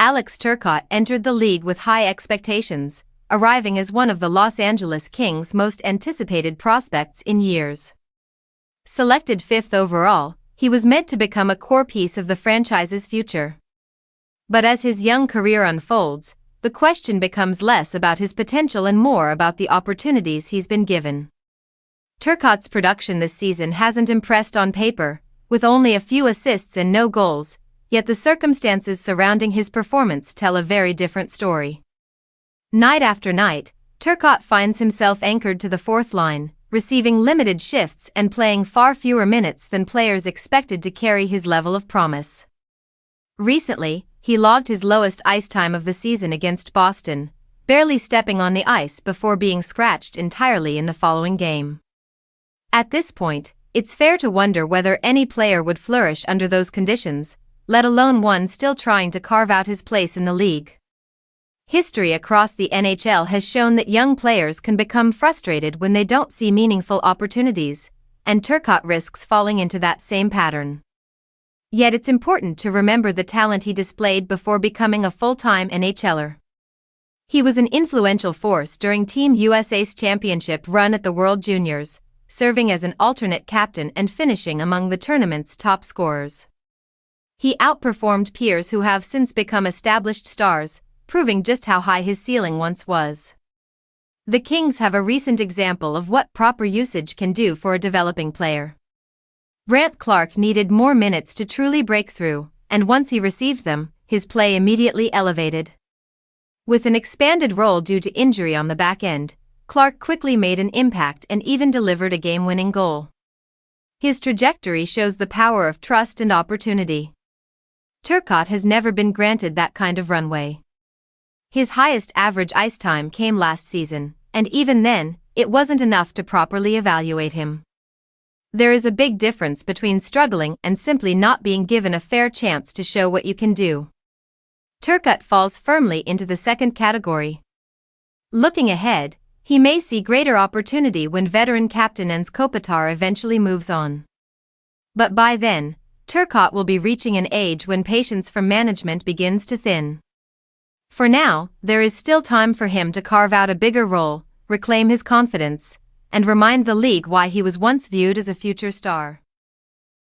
Alex Turcotte entered the league with high expectations, arriving as one of the Los Angeles Kings' most anticipated prospects in years. Selected 5th overall, he was meant to become a core piece of the franchise's future. But as his young career unfolds, the question becomes less about his potential and more about the opportunities he's been given. Turcotte's production this season hasn't impressed on paper, with only a few assists and no goals, yet the circumstances surrounding his performance tell a very different story. Night after night, Turcotte finds himself anchored to the fourth line, receiving limited shifts and playing far fewer minutes than players expected to carry his level of promise. Recently, he logged his lowest ice time of the season against Boston, barely stepping on the ice before being scratched entirely in the following game. At this point, it's fair to wonder whether any player would flourish under those conditions, let alone one still trying to carve out his place in the league. History across the NHL has shown that young players can become frustrated when they don't see meaningful opportunities, and Turcotte risks falling into that same pattern. Yet it's important to remember the talent he displayed before becoming a full-time NHLer. He was an influential force during Team USA's championship run at the World Juniors, serving as an alternate captain and finishing among the tournament's top scorers. He outperformed peers who have since become established stars, proving just how high his ceiling once was. The Kings have a recent example of what proper usage can do for a developing player. Brandt Clarke needed more minutes to truly break through, and once he received them, his play immediately elevated. With an expanded role due to injury on the back end, Clarke quickly made an impact and even delivered a game-winning goal. His trajectory shows the power of trust and opportunity. Turcotte has never been granted that kind of runway. His highest average ice time came last season, and even then, it wasn't enough to properly evaluate him. There is a big difference between struggling and simply not being given a fair chance to show what you can do. Turcotte falls firmly into the second category. Looking ahead, he may see greater opportunity when veteran captain Anze Kopitar eventually moves on. But by then, Turcotte will be reaching an age when patience from management begins to thin. For now, there is still time for him to carve out a bigger role, reclaim his confidence, and remind the league why he was once viewed as a future star.